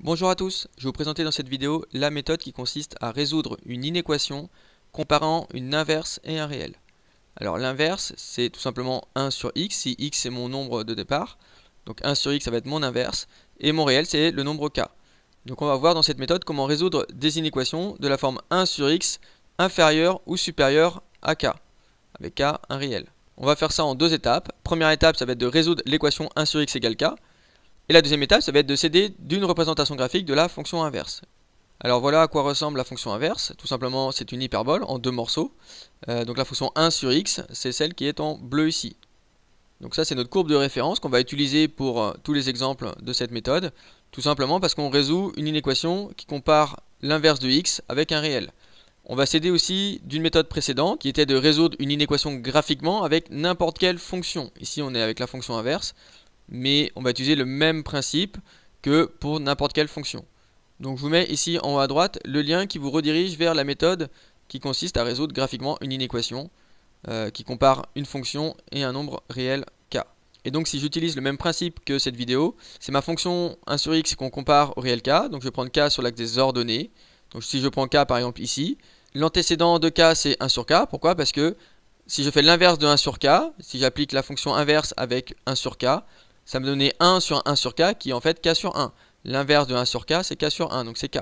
Bonjour à tous, je vais vous présenter dans cette vidéo la méthode qui consiste à résoudre une inéquation comparant une inverse et un réel. Alors l'inverse, c'est tout simplement 1 sur x, si x est mon nombre de départ. Donc 1 sur x, ça va être mon inverse, et mon réel, c'est le nombre k. Donc on va voir dans cette méthode comment résoudre des inéquations de la forme 1 sur x inférieur ou supérieur à k, avec k un réel. On va faire ça en deux étapes. Première étape, ça va être de résoudre l'équation 1 sur x égale k. Et la deuxième étape, ça va être de s'aider d'une représentation graphique de la fonction inverse. Alors voilà à quoi ressemble la fonction inverse. Tout simplement, c'est une hyperbole en deux morceaux. Donc la fonction 1 sur x, c'est celle qui est en bleu ici. Donc ça, c'est notre courbe de référence qu'on va utiliser pour tous les exemples de cette méthode. Tout simplement parce qu'on résout une inéquation qui compare l'inverse de x avec un réel. On va s'aider aussi d'une méthode précédente qui était de résoudre une inéquation graphiquement avec n'importe quelle fonction. Ici, on est avec la fonction inverse, mais on va utiliser le même principe que pour n'importe quelle fonction. Donc je vous mets ici en haut à droite le lien qui vous redirige vers la méthode qui consiste à résoudre graphiquement une inéquation qui compare une fonction et un nombre réel k. Et donc si j'utilise le même principe que cette vidéo, c'est ma fonction 1 sur x qu'on compare au réel k, donc je vais prendre k sur l'axe des ordonnées. Donc si je prends k par exemple ici, l'antécédent de k c'est 1 sur k, pourquoi? Parce que si je fais l'inverse de 1 sur k, si j'applique la fonction inverse avec 1 sur k, ça me donnait 1 sur 1 sur k qui est en fait k sur 1. L'inverse de 1 sur k c'est k sur 1, donc c'est k.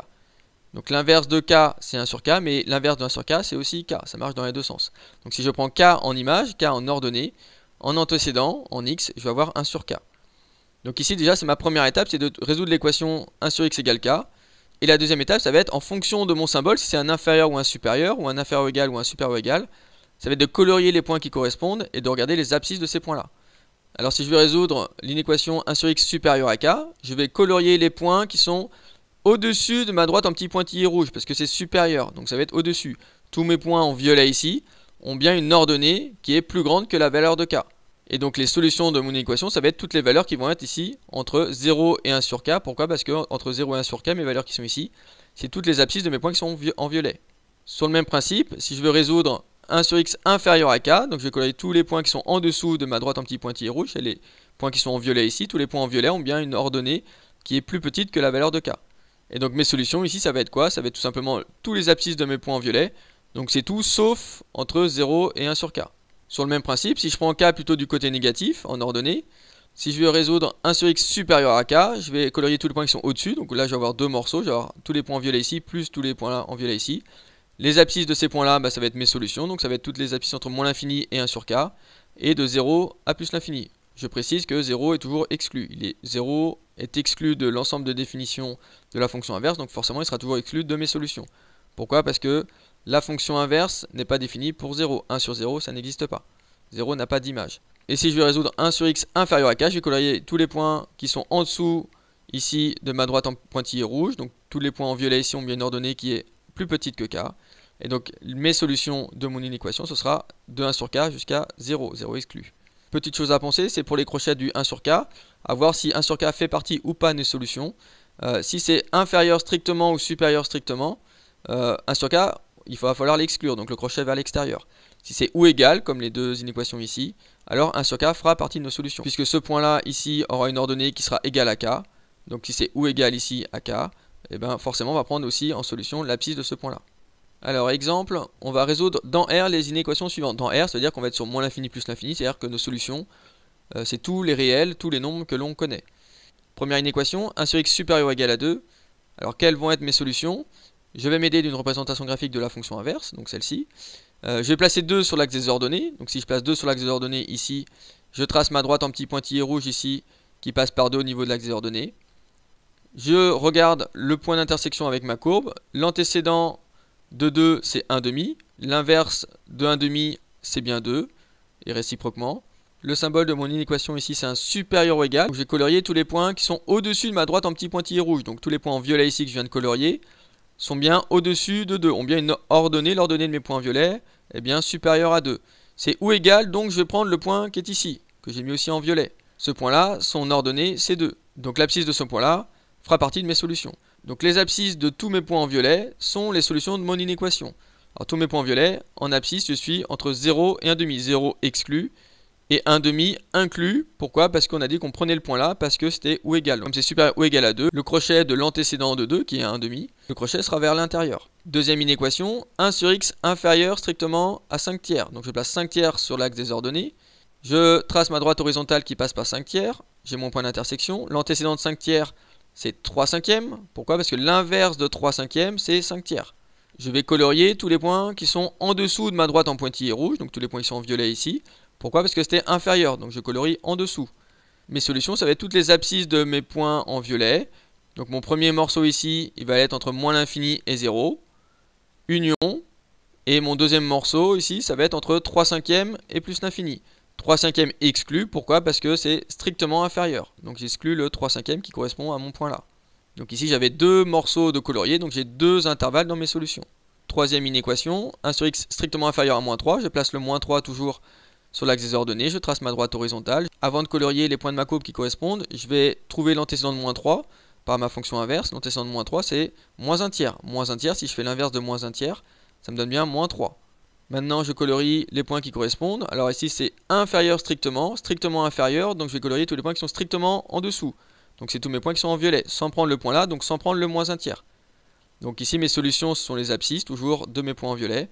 Donc l'inverse de k c'est 1 sur k, mais l'inverse de 1 sur k c'est aussi k, ça marche dans les deux sens. Donc si je prends k en image, k en ordonnée, en antécédent, en x, je vais avoir 1 sur k. Donc ici déjà c'est ma première étape, c'est de résoudre l'équation 1 sur x égale k. Et la deuxième étape, ça va être en fonction de mon symbole, si c'est un inférieur ou un supérieur, ou un inférieur ou égal ou un supérieur ou égal, ça va être de colorier les points qui correspondent et de regarder les abscisses de ces points-là. Alors si je veux résoudre l'inéquation 1 sur x supérieur à k, je vais colorier les points qui sont au-dessus de ma droite en petit pointillé rouge, parce que c'est supérieur, donc ça va être au-dessus. Tous mes points en violet ici ont bien une ordonnée qui est plus grande que la valeur de k. Et donc les solutions de mon équation, ça va être toutes les valeurs qui vont être ici entre 0 et 1 sur k. Pourquoi? Parce que entre 0 et 1 sur k, mes valeurs qui sont ici, c'est toutes les abscisses de mes points qui sont en violet. Sur le même principe, si je veux résoudre 1 sur x inférieur à k, donc je vais colorier tous les points qui sont en dessous de ma droite en petit pointillé rouge, et les points qui sont en violet ici, tous les points en violet ont bien une ordonnée qui est plus petite que la valeur de k. Et donc mes solutions ici, ça va être quoi? Ça va être tout simplement tous les abscisses de mes points en violet, donc c'est tout sauf entre 0 et 1 sur k. Sur le même principe, si je prends k plutôt du côté négatif, en ordonnée, si je veux résoudre 1 sur x supérieur à k, je vais colorier tous les points qui sont au-dessus, donc là je vais avoir deux morceaux, je vais avoir tous les points en violet ici, plus tous les points là en violet ici. Les abscisses de ces points-là, ça va être mes solutions. Donc ça va être toutes les abscisses entre moins l'infini et 1 sur k. Et de 0 à plus l'infini. Je précise que 0 est toujours exclu. 0 est exclu de l'ensemble de définitions de la fonction inverse. Donc forcément, il sera toujours exclu de mes solutions. Pourquoi? Parce que la fonction inverse n'est pas définie pour 0. 1 sur 0, ça n'existe pas. 0 n'a pas d'image. Et si je veux résoudre 1 sur x inférieur à k, je vais colorier tous les points qui sont en dessous, ici, de ma droite en pointillé rouge. Donc tous les points en violet ici ont bien une ordonnée qui est plus petite que k. Et donc mes solutions de mon inéquation, ce sera de 1 sur k jusqu'à 0, 0 exclu. Petite chose à penser, c'est pour les crochets du 1 sur k, à voir si 1 sur k fait partie ou pas des solutions. Si c'est inférieur strictement ou supérieur strictement, 1 sur k, il va falloir l'exclure, donc le crochet vers l'extérieur. Si c'est ou égal, comme les deux inéquations ici, alors 1 sur k fera partie de nos solutions. Puisque ce point-là, ici, aura une ordonnée qui sera égale à k, donc si c'est ou égal ici à k, et bien forcément on va prendre aussi en solution l'abscisse de ce point-là. Alors exemple, on va résoudre dans R les inéquations suivantes. Dans R, c'est-à-dire qu'on va être sur moins l'infini plus l'infini, c'est-à-dire que nos solutions, c'est tous les réels, tous les nombres que l'on connaît. Première inéquation, 1 sur x supérieur ou égal à 2. Alors quelles vont être mes solutions? Je vais m'aider d'une représentation graphique de la fonction inverse, donc celle-ci. Je vais placer 2 sur l'axe des ordonnées, donc si je place 2 sur l'axe des ordonnées ici, je trace ma droite en petit pointillé rouge ici, qui passe par 2 au niveau de l'axe des ordonnées. Je regarde le point d'intersection avec ma courbe, l'antécédent de 2 c'est 1 demi, l'inverse de 1 demi c'est bien 2, et réciproquement. Le symbole de mon inéquation ici c'est un supérieur ou égal, donc je vais colorier tous les points qui sont au-dessus de ma droite en petit pointillé rouge. Donc tous les points en violet ici que je viens de colorier sont bien au-dessus de 2, ont bien une ordonnée, l'ordonnée de mes points violets est bien supérieure à 2. C'est ou égal, donc je vais prendre le point qui est ici, que j'ai mis aussi en violet. Ce point-là, son ordonnée c'est 2. Donc l'abscisse de ce point-là fera partie de mes solutions. Donc les abscisses de tous mes points en violet sont les solutions de mon inéquation. Alors tous mes points en violet, en abscisse, je suis entre 0 et 1 demi. 0 exclu Et 1/2 inclus, pourquoi? Parce qu'on a dit qu'on prenait le point là, parce que c'était ou égal. Comme c'est supérieur ou égal à 2, le crochet de l'antécédent de 2, qui est 1/2, le crochet sera vers l'intérieur. Deuxième inéquation, 1 sur x inférieur strictement à 5 tiers. Donc je place 5 tiers sur l'axe des ordonnées. Je trace ma droite horizontale qui passe par 5 tiers. J'ai mon point d'intersection. L'antécédent de 5 tiers, c'est 3/5. Pourquoi? Parce que l'inverse de 3/5, c'est 5 tiers. Je vais colorier tous les points qui sont en dessous de ma droite en pointillé rouge, donc tous les points qui sont en violet ici. Pourquoi? Parce que c'était inférieur, donc je colorie en dessous. Mes solutions, ça va être toutes les abscisses de mes points en violet. Donc mon premier morceau ici, il va être entre moins l'infini et 0. Union. Et mon deuxième morceau ici, ça va être entre 3/5 et plus l'infini. 3/5 exclu, pourquoi? Parce que c'est strictement inférieur. Donc j'exclus le 3/5 qui correspond à mon point là. Donc ici j'avais deux morceaux de colorier, donc j'ai deux intervalles dans mes solutions. Troisième inéquation, 1 sur x strictement inférieur à moins 3, je place le moins 3 toujours sur l'axe des ordonnées, je trace ma droite horizontale. Avant de colorier les points de ma courbe qui correspondent, je vais trouver l'antécédent de moins 3 par ma fonction inverse. L'antécédent de moins 3 c'est moins 1 tiers. Moins 1 tiers, si je fais l'inverse de moins 1 tiers, ça me donne bien moins 3. Maintenant je colorie les points qui correspondent. Alors ici c'est inférieur strictement, strictement inférieur, donc je vais colorier tous les points qui sont strictement en dessous. Donc c'est tous mes points qui sont en violet, sans prendre le point là, donc sans prendre le moins 1 tiers. Donc ici mes solutions ce sont les abscisses, toujours de mes points en violet.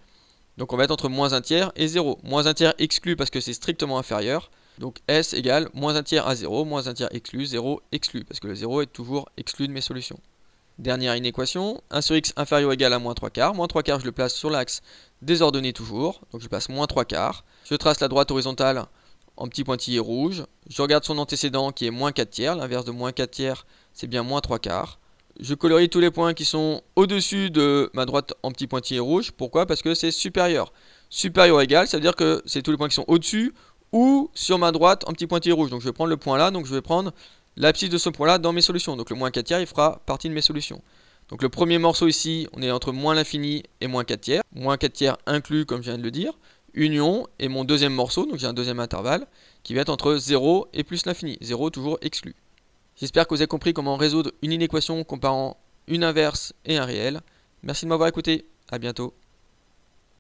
Donc on va être entre moins 1 tiers et 0. Moins 1 tiers exclu parce que c'est strictement inférieur. Donc S égale moins 1 tiers à 0, moins 1 tiers exclu, 0 exclu, parce que le 0 est toujours exclu de mes solutions. Dernière inéquation, 1 sur x inférieur ou égal à moins 3 quarts. Moins 3 quarts je le place sur l'axe des ordonnées toujours, donc je place moins 3 quarts. Je trace la droite horizontale en petit pointillé rouge. Je regarde son antécédent qui est moins 4 tiers. L'inverse de moins 4 tiers, c'est bien moins 3 quarts. Je colorie tous les points qui sont au-dessus de ma droite en petit pointillé rouge. Pourquoi? Parce que c'est supérieur. Supérieur ou égal, ça veut dire que c'est tous les points qui sont au-dessus ou sur ma droite en petit pointillé rouge. Donc je vais prendre le point là, donc je vais prendre l'abscisse de ce point là dans mes solutions. Donc le moins 4 tiers, il fera partie de mes solutions. Donc le premier morceau ici, on est entre moins l'infini et moins 4 tiers. Moins 4 tiers inclus, comme je viens de le dire. Union, et mon deuxième morceau, donc j'ai un deuxième intervalle, qui va être entre 0 et plus l'infini. 0 toujours exclu. J'espère que vous avez compris comment résoudre une inéquation comparant une inverse et un réel. Merci de m'avoir écouté, à bientôt.